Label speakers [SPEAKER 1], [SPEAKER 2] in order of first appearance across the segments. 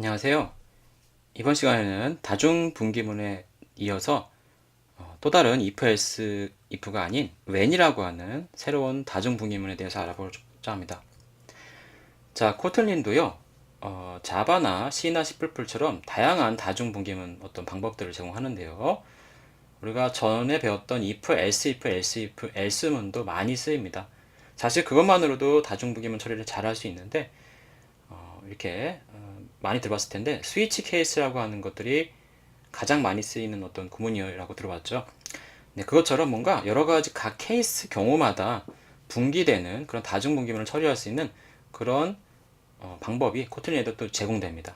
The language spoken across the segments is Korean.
[SPEAKER 1] 안녕하세요. 이번 시간에는 다중분기문에 이어서 또 다른 if else if가 아닌 when이라고 하는 새로운 다중분기문에 대해서 알아보고자 합니다. 자, 코틀린도요, 자바나 C나 C++처럼 다양한 다중분기문 어떤 방법들을 제공하는데요. 우리가 전에 배웠던 if, else문도 많이 쓰입니다. 사실 그것만으로도 다중분기문 처리를 잘 할 수 있는데 이렇게 많이 들어봤을 텐데 스위치 케이스라고 하는 것들이 가장 많이 쓰이는 어떤 구문이라고 들어봤죠. 네, 그것처럼 뭔가 여러 가지 각 케이스 경우마다 분기되는 그런 다중분기문을 처리할 수 있는 그런 방법이 코틀린에도 또 제공됩니다.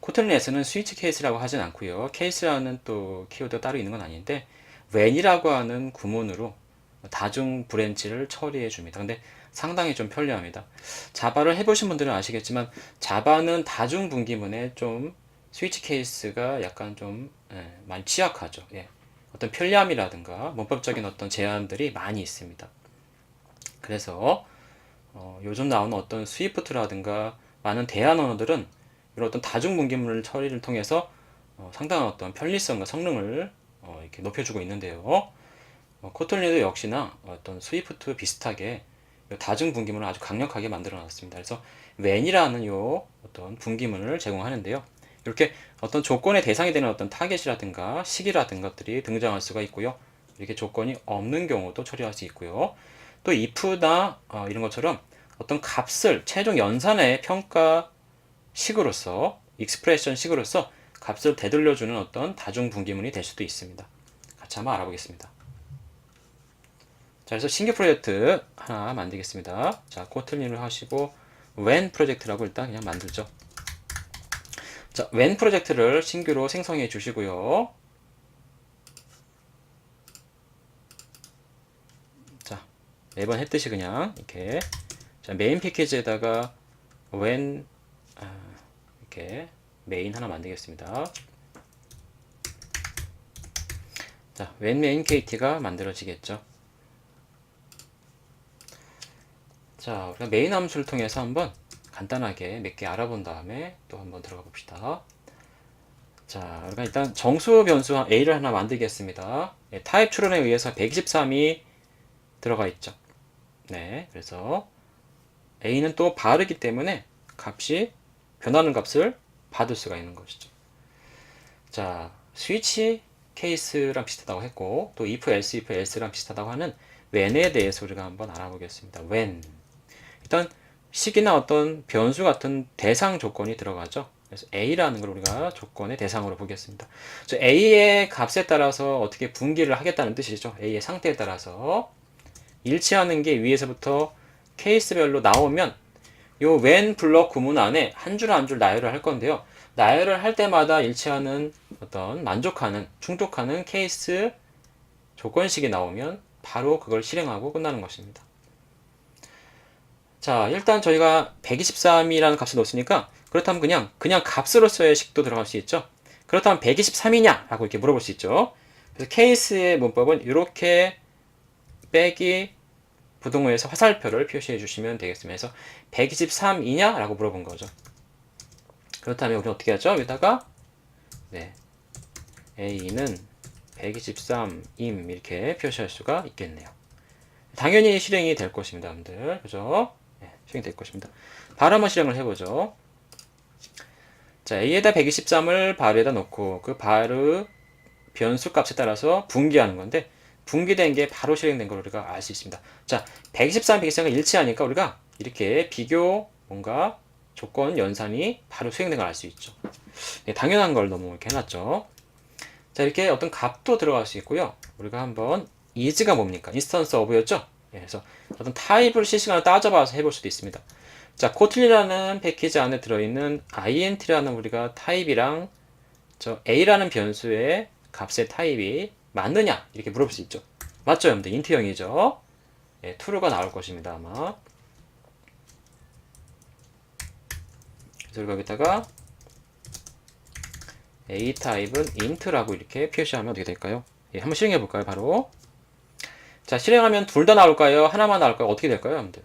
[SPEAKER 1] 코틀린에서는 스위치 케이스라고 하진 않고요. 케이스라는 또 키워드가 따로 있는 건 아닌데 when이라고 하는 구문으로 다중 브랜치를 처리해 줍니다. 근데 상당히 좀 편리합니다. 자바를 해보신 분들은 아시겠지만 자바는 다중 분기문에 좀 스위치 케이스가 약간 좀 많이 취약하죠. 예. 어떤 편리함이라든가 문법적인 어떤 제한들이 많이 있습니다. 그래서 요즘 나오는 어떤 스위프트라든가 많은 대안 언어들은 이런 어떤 다중 분기문을 처리를 통해서 상당한 어떤 편리성과 성능을 이렇게 높여주고 있는데요. 코틀린도 역시나 어떤 스위프트 비슷하게 다중 분기문을 아주 강력하게 만들어 놨습니다. 그래서 when이라는 요 어떤 분기문을 제공하는데요. 이렇게 어떤 조건의 대상이 되는 어떤 타겟이라든가 시기라든가 것들이 등장할 수가 있고요. 이렇게 조건이 없는 경우도 처리할 수 있고요. 또 if나 이런 것처럼 어떤 값을 최종 연산의 평가 식으로서 익스프레션 식으로서 값을 되돌려주는 어떤 다중 분기문이 될 수도 있습니다. 같이 한번 알아보겠습니다. 자, 그래서 신규 프로젝트 하나 만들겠습니다. 자, 코틀린을 하시고 when 프로젝트라고 일단 그냥 만들죠. 자, when 프로젝트를 신규로 생성해 주시고요. 자, 매번 했듯이 그냥 이렇게 자, 메인 패키지에다가 when 이렇게 메인 하나 만들겠습니다. 자, when main kt가 만들어지겠죠. 자, 우리가 메인 함수를 통해서 한번 간단하게 몇 개 알아본 다음에 또 한번 들어가 봅시다. 자, 우리가 일단 정수 변수 A를 하나 만들겠습니다. 네, 타입 추론에 의해서 123이 들어가 있죠. 네, 그래서 A는 또 바르기 때문에 값이 변하는 값을 받을 수가 있는 것이죠. 자, 스위치 케이스랑 비슷하다고 했고 또 if, else랑 비슷하다고 하는 when에 대해서 우리가 한번 알아보겠습니다. when. 일단 식이나 어떤 변수 같은 대상 조건이 들어가죠. 그래서 A라는 걸 우리가 조건의 대상으로 보겠습니다. A의 값에 따라서 어떻게 분기를 하겠다는 뜻이죠. A의 상태에 따라서 일치하는 게 위에서부터 케이스별로 나오면 요 when 블럭 구문 안에 한 줄 한 줄 나열을 할 건데요. 나열을 할 때마다 일치하는 어떤 만족하는 충족하는 케이스 조건식이 나오면 바로 그걸 실행하고 끝나는 것입니다. 자, 일단 저희가 123이라는 값을 넣었으니까 그렇다면 그냥 값으로서의 식도 들어갈 수 있죠. 그렇다면 123이냐? 라고 이렇게 물어볼 수 있죠. 그래서 케이스의 문법은 이렇게 빼기 부등호에서 화살표를 표시해 주시면 되겠습니다. 그래서 123이냐? 라고 물어본 거죠. 그렇다면 우리는 어떻게 하죠? 여기다가 네, A는 123임 이렇게 표시할 수가 있겠네요. 당연히 실행이 될 것입니다, 여러분들. 그죠? 네, 실행이 될 것입니다. 바로 한번 실행을 해보죠. 자, A에다 123을 바르에다 놓고 그 바르 변수 값에 따라서 분기하는 건데 분기된 게 바로 실행된 걸 우리가 알 수 있습니다. 자, 123, 123과 일치하니까 우리가 이렇게 비교 뭔가 조건 연산이 바로 수행된 걸 알 수 있죠. 네, 당연한 걸 너무 이렇게 해놨죠. 자, 이렇게 어떤 값도 들어갈 수 있고요. 우리가 한번 is가 뭡니까? 인스턴스 오브였죠? 예, 그래서 어떤 타입을 실시간으로 따져봐서 해볼 수도 있습니다. 자, 코틀린이라는 패키지 안에 들어있는 int라는 우리가 타입이랑 저 a라는 변수의 값의 타입이 맞느냐? 이렇게 물어볼 수 있죠. 맞죠, 여러분들? 인트형이죠. 예, true가 나올 것입니다, 아마. 그래서 우리가 여기다가 a 타입은 int라고 이렇게 표시하면 어떻게 될까요? 예, 한번 실행해 볼까요, 바로? 자, 실행하면 둘 다 나올까요? 하나만 나올까요? 어떻게 될까요, 여러분들?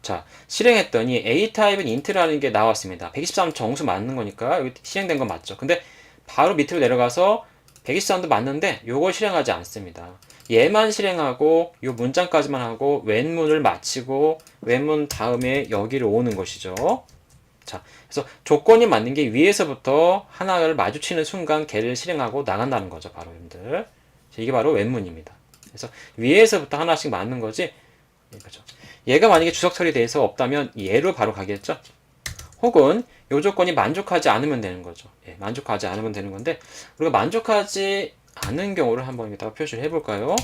[SPEAKER 1] 자, 실행했더니 A 타입은 int라는 게 나왔습니다. 123 정수 맞는 거니까 여기 실행된 건 맞죠. 근데 바로 밑으로 내려가서 123도 맞는데 요걸 실행하지 않습니다. 얘만 실행하고 요 문장까지만 하고 웬문을 마치고 웬문 다음에 여기를 오는 것이죠. 자, 그래서 조건이 맞는 게 위에서부터 하나를 마주치는 순간 걔를 실행하고 나간다는 거죠. 바로 여러분들. 이게 바로 웬문입니다. 그래서 위에서부터 하나씩 맞는 거지. 그렇죠. 얘가 만약에 주석 처리돼서 없다면 얘로 바로 가겠죠. 혹은 요 조건이 만족하지 않으면 되는 거죠. 예, 만족하지 않으면 되는 건데 우리가 만족하지 않은 경우를 한번 여기다가 표시를 해볼까요?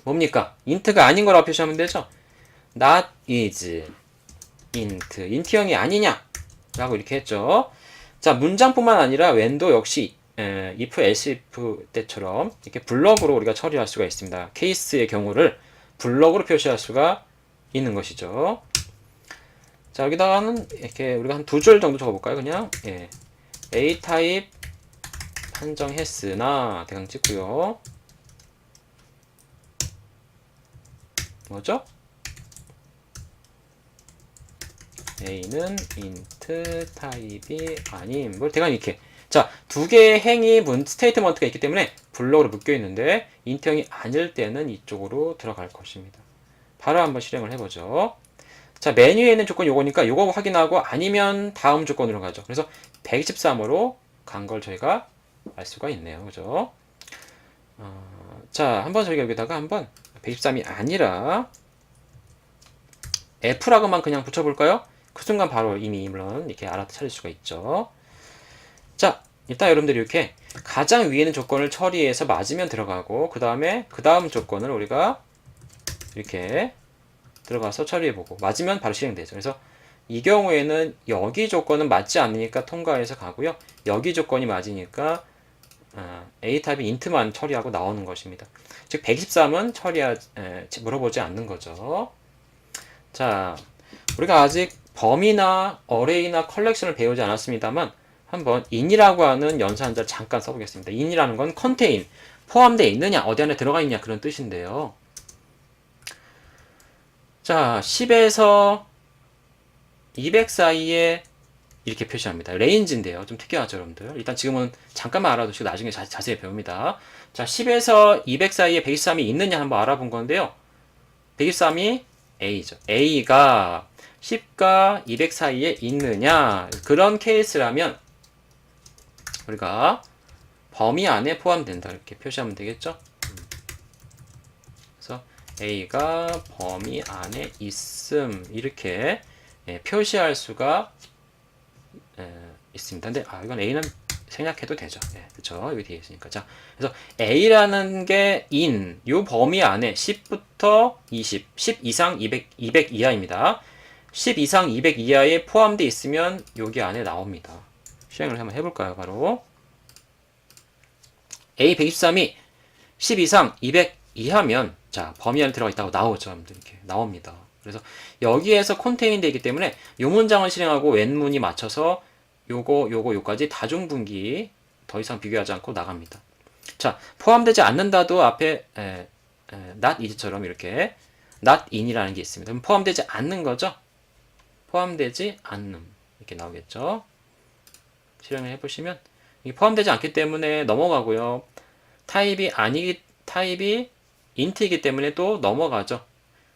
[SPEAKER 1] 뭡니까? int가 아닌 거라고 표시하면 되죠. not is int형이 아니냐 라고 이렇게 했죠. 자, 문장뿐만 아니라 when도 역시 if, else if 때처럼 이렇게 블럭으로 우리가 처리할 수가 있습니다. 케이스의 경우를 블럭으로 표시할 수가 있는 것이죠. 자, 여기다가는 이렇게 우리가 한 두 줄 정도 적어볼까요? 그냥 예. A 타입 판정했으나 대강 찍고요. 뭐죠? A는 int 타입이 아님. 뭘 대강 이렇게. 자, 두 개의 행위 스테이트먼트가 있기 때문에 블럭으로 묶여 있는데 int형이 아닐 때는 이쪽으로 들어갈 것입니다. 바로 한번 실행을 해보죠. 자, 메뉴에 있는 조건 요거니까 요거 확인하고 아니면 다음 조건으로 가죠. 그래서 123으로 간 걸 저희가 알 수가 있네요. 그죠? 자, 한번 저희가 여기다가 한번 123이 아니라 F라고만 그냥 붙여볼까요? 그 순간 바로 이미 물론 이렇게 알아차릴 수가 있죠. 자, 일단 여러분들이 이렇게 가장 위에는 조건을 처리해서 맞으면 들어가고 그 다음에 그 다음 조건을 우리가 이렇게 들어가서 처리해보고 맞으면 바로 실행되죠. 그래서 이 경우에는 여기 조건은 맞지 않으니까 통과해서 가고요. 여기 조건이 맞으니까 A 타입이 int만 처리하고 나오는 것입니다. 즉 123은 물어보지 않는 거죠. 자, 우리가 아직 범위나 어레이나 컬렉션을 배우지 않았습니다만 한번 in이라고 하는 연산자를 잠깐 써보겠습니다. in이라는 건 contain, 포함되어 있느냐, 어디 안에 들어가 있냐 그런 뜻인데요. 자, 10에서 200 사이에 이렇게 표시합니다. 레인지인데요. 좀 특이하죠, 여러분들. 일단 지금은 잠깐만 알아두시고 나중에 자세히 배웁니다. 자, 10에서 200 사이에 123이 있느냐 한번 알아본 건데요. 123이 A죠. A가 10과 200 사이에 있느냐 그런 케이스라면 우리가 범위 안에 포함된다 이렇게 표시하면 되겠죠. 그래서 A가 범위 안에 있음 이렇게 표시할 수가 있습니다. 근데 이건 A는 생략해도 되죠. 그렇죠. 여기 뒤에 있으니까. 자, 그래서 A라는 게 in 요 범위 안에 10부터 20, 10 이상 200 이하입니다. 10 이상 200 이하에 포함되어 있으면 여기 안에 나옵니다. 실행을 한번 해볼까요? 바로 A 123이 10 이상 200 이하면 자 범위 안에 들어가 있다고 나오죠. 이렇게 나옵니다. 그래서 여기에서 컨테인 되기 때문에 요 문장을 실행하고 웬문이 맞춰서 요까지 다중분기 더 이상 비교하지 않고 나갑니다. 자, 포함되지 않는다도 앞에 not is처럼 이렇게 not in이라는 게 있습니다. 그럼 포함되지 않는 거죠? 포함되지 않는 이렇게 나오겠죠? 실행을 해보시면 이게 포함되지 않기 때문에 넘어가고요. 타입이 int이기 때문에 또 넘어가죠.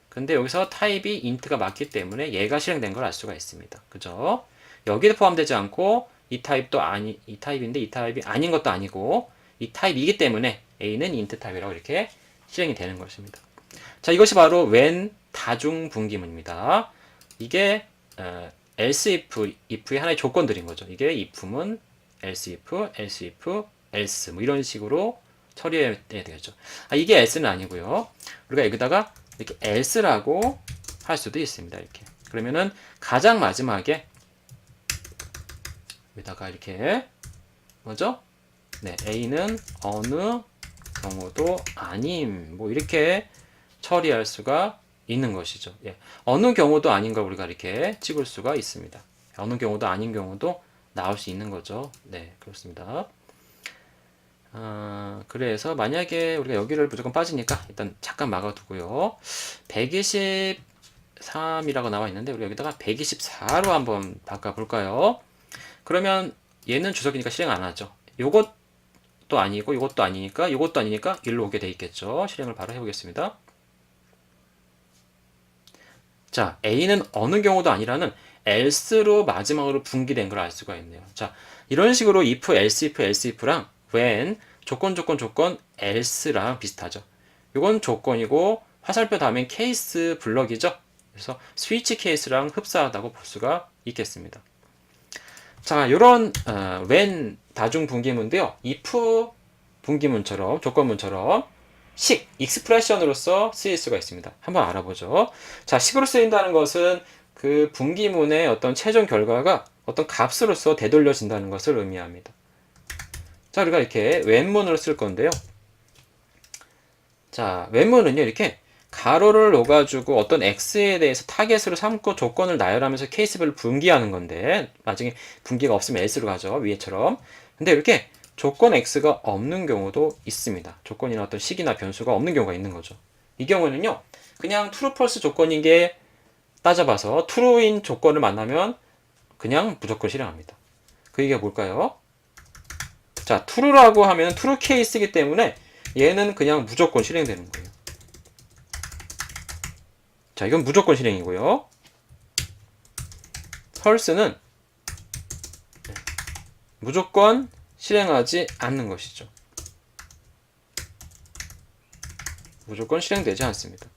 [SPEAKER 1] 근데 여기서 타입이 int가 맞기 때문에 얘가 실행된 걸 알 수가 있습니다. 그죠? 여기도 포함되지 않고 이 타입인데 이 타입이 아닌 것도 아니고 이 타입이기 때문에 A는 int 타입이라고 이렇게 실행이 되는 것입니다. 자, 이것이 바로 when 다중분기문입니다. 이게 else if의 하나의 조건들인 거죠. 이게 if문 else if, else 뭐 이런 식으로 처리해야 되겠죠. 이게 else는 아니고요. 우리가 여기다가 이렇게 else라고 할 수도 있습니다. 이렇게. 그러면은 가장 마지막에 여기다가 이렇게 뭐죠? 네, A는 어느 경우도 아님 뭐 이렇게 처리할 수가 있는 것이죠. 예. 어느 경우도 아닌 걸 우리가 이렇게 찍을 수가 있습니다. 어느 경우도 아닌 경우도 나올 수 있는 거죠. 네, 그렇습니다. 그래서 만약에 우리가 여기를 무조건 빠지니까 일단 잠깐 막아두고요. 123 123이라고 나와 있는데 우리 여기다가 124로 한번 바꿔볼까요? 그러면 얘는 주석이니까 실행 안 하죠. 요것도 아니고 요것도 아니니까 요것도 아니니까 1로 오게 돼 있겠죠. 실행을 바로 해보겠습니다. 자, A는 어느 경우도 아니라는 else로 마지막으로 분기된 걸 알 수가 있네요. 자, 이런 식으로 if, else if랑 when, 조건, else랑 비슷하죠. 이건 조건이고 화살표 다음엔 케이스 블럭이죠. 그래서 스위치 케이스랑 흡사하다고 볼 수가 있겠습니다. 자, 이런 when 다중 분기문인데요. if 분기문처럼 조건문처럼 식, 익스프레션으로서 쓰일 수가 있습니다. 한번 알아보죠. 자, 식으로 쓰인다는 것은 그 분기문의 어떤 최종 결과가 어떤 값으로서 되돌려진다는 것을 의미합니다. 자, 우리가 이렇게 when문으로 쓸 건데요. 자, when문은요, 이렇게 가로를 놓아가지고 어떤 x에 대해서 타겟으로 삼고 조건을 나열하면서 케이스별로 분기하는 건데, 나중에 분기가 없으면 else로 가죠. 위에처럼. 근데 이렇게 조건 x가 없는 경우도 있습니다. 조건이나 어떤 식이나 변수가 없는 경우가 있는 거죠. 이 경우는요, 그냥 true, false 조건인 게 따져봐서 true인 조건을 만나면 그냥 무조건 실행합니다. 그 얘기가 뭘까요? 자, true라고 하면 true 케이스이기 때문에 얘는 그냥 무조건 실행되는 거예요. 자, 이건 무조건 실행이고요. false는 무조건 실행하지 않는 것이죠. 무조건 실행되지 않습니다.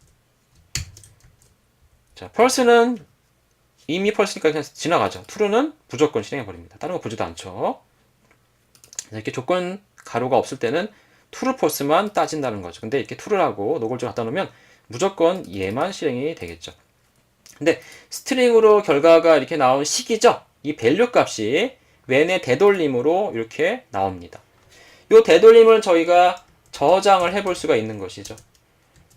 [SPEAKER 1] 자, false는 이미 false니까 그냥 지나가죠. true는 무조건 실행해버립니다. 다른 거 보지도 않죠. 이렇게 조건 가로가 없을 때는 true, false만 따진다는 거죠. 근데 이렇게 true라고 노골적으로 갖다 놓으면 무조건 얘만 실행이 되겠죠. 근데 스트링으로 결과가 이렇게 나온 식이죠. 이 밸류 값이 when의 되돌림으로 이렇게 나옵니다. 이 되돌림을 저희가 저장을 해볼 수가 있는 것이죠.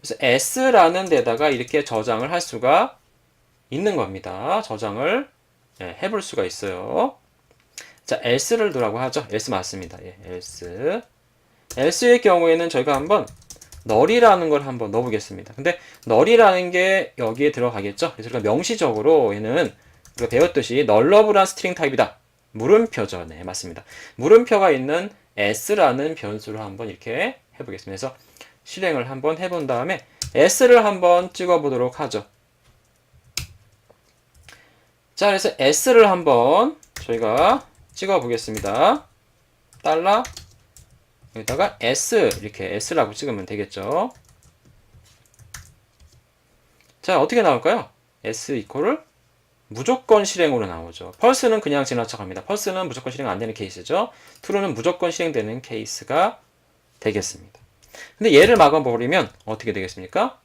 [SPEAKER 1] 그래서 s라는 데다가 이렇게 저장을 할 수가 있는 겁니다. 저장을 해볼 수가 있어요. 자, else를 두라고 하죠. else 맞습니다. 예, else. else의 경우에는 저희가 한번 null이라는 걸 한번 넣어보겠습니다. 근데 null이라는 게 여기에 들어가겠죠. 그래서 우리가 명시적으로 얘는 우리가 배웠듯이 nullable한 스트링 타입이다. 물음표죠. 네, 맞습니다. 물음표가 있는 s라는 변수를 한번 이렇게 해보겠습니다. 그래서 실행을 한번 해본 다음에 s를 한번 찍어보도록 하죠. 자, 그래서 s를 한번 저희가 찍어보겠습니다. 달러 여기다가 s 이렇게 s라고 찍으면 되겠죠. 자, 어떻게 나올까요? s 이퀄을 무조건 실행으로 나오죠. false는 그냥 지나쳐갑니다. false는 무조건 실행 안 되는 케이스죠. true는 무조건 실행되는 케이스가 되겠습니다. 근데 얘를 막아버리면 어떻게 되겠습니까?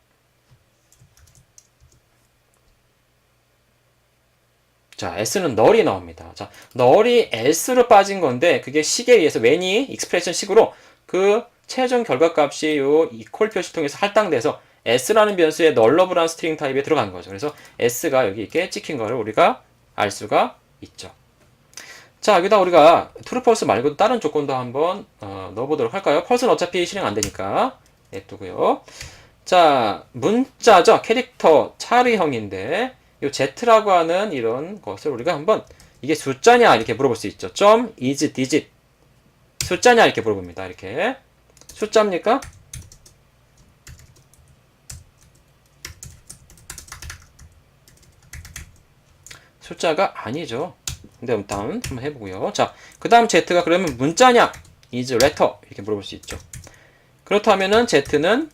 [SPEAKER 1] 자, s는 null이 나옵니다. 자, null이 else로 빠진 건데 그게 식에 의해서 when이 expression 식으로 그 최종 결과값이 요 equal 표시 통해서 할당돼서 s라는 변수의 nullable한 스트링 타입에 들어간 거죠. 그래서 s가 여기 이렇게 찍힌 거를 우리가 알 수가 있죠. 자, 여기다 우리가 true, false 말고도 다른 조건도 한번 넣어보도록 할까요? false는 어차피 실행 안 되니까 냅두고요. 자, 문자죠. 캐릭터 차례형인데 이 z라고 하는 이런 것을 우리가 한번 이게 숫자냐 이렇게 물어볼 수 있죠. is digit 숫자냐 이렇게 물어봅니다. 이렇게 숫자입니까? 숫자가 아니죠. 근데 일단 한번 해보고요. 자, 그 다음 z가 그러면 문자냐 is letter 이렇게 물어볼 수 있죠. 그렇다면은 z는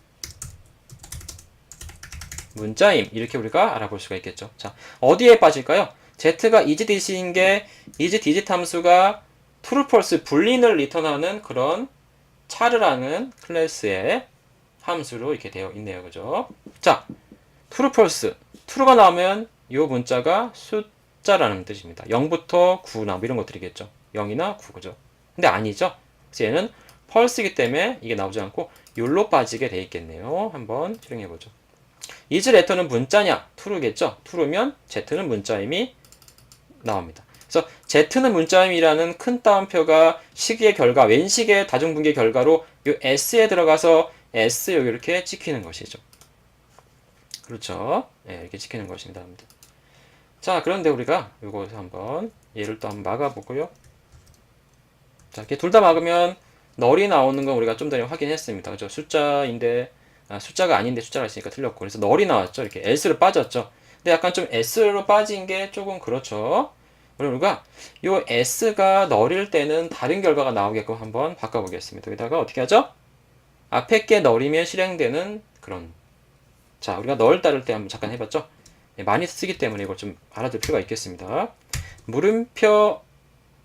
[SPEAKER 1] 문자임 이렇게 우리가 알아볼 수가 있겠죠. 자, 어디에 빠질까요? z가 is digit인 게 is digit 함수가 true, false 불린을 리턴하는 그런 차르라는 클래스의 함수로 이렇게 되어 있네요. 그죠? 자, true, false true가 나오면 이 문자가 숫자라는 뜻입니다. 0부터 9나 뭐 이런 것들이겠죠. 0이나 9 그죠? 근데 아니죠. 그래서 얘는 false이기 때문에 이게 나오지 않고 욜로 빠지게 돼 있겠네요. 한번 실행해 보죠. is letter는 문자냐? true겠죠? true면 z는 문자임이 나옵니다. 그래서 z는 문자임이라는 큰 따옴표가 식의 결과, 웬식의 다중분기의 결과로 이 s에 들어가서 s 여기 이렇게 찍히는 것이죠. 그렇죠. 예, 이렇게 지키는 것입니다. 자, 그런데 우리가 요것을 한번 얘를 또 한번 막아보고요. 자, 이렇게 둘 다 막으면 널이 나오는 건 우리가 좀 전에 확인했습니다. 그죠? 숫자인데, 숫자가 아닌데 숫자가 있으니까 틀렸고. 그래서 널이 나왔죠. 이렇게 S로 빠졌죠. 근데 약간 좀 S로 빠진 게 조금 그렇죠. 그럼 우리가 요 S가 널일 때는 다른 결과가 나오게끔 한번 바꿔보겠습니다. 여기다가 어떻게 하죠? 앞에 게 널이면 실행되는 그런. 자, 우리가 널 따를 때 한번 잠깐 해봤죠? 많이 쓰기 때문에 이걸 좀 알아둘 필요가 있겠습니다. 물음표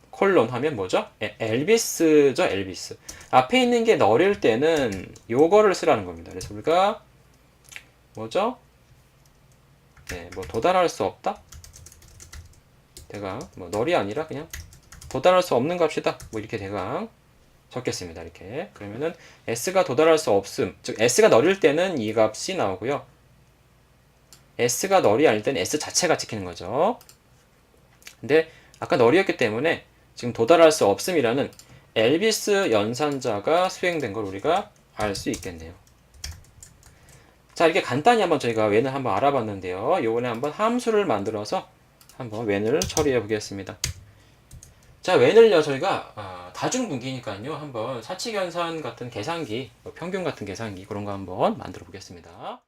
[SPEAKER 1] 콜론 하면 뭐죠? 엘비스죠, 엘비스. 앞에 있는 게 널일 때는 요거를 쓰라는 겁니다. 그래서 우리가 뭐죠? 네, 뭐 도달할 수 없다? 대강 뭐 널이 아니라 그냥 도달할 수 없는 값이다. 뭐 이렇게 대강 적겠습니다. 이렇게. 그러면은 s가 도달할 수 없음. 즉 s가 널일 때는 이 값이 나오고요. s가 널이 아닐 때는 s 자체가 찍히는 거죠. 근데 아까 널이었기 때문에 지금 도달할 수 없음이라는 엘비스 연산자가 수행된 걸 우리가 알 수 있겠네요. 자, 이렇게 간단히 한번 저희가 웬을 한번 알아봤는데요. 요번에 한번 함수를 만들어서 한번 웬을 처리해 보겠습니다. 자, 웬을요 저희가 다중분기니까요 한번 사칙연산 같은 계산기, 평균 같은 계산기 그런 거 한번 만들어 보겠습니다.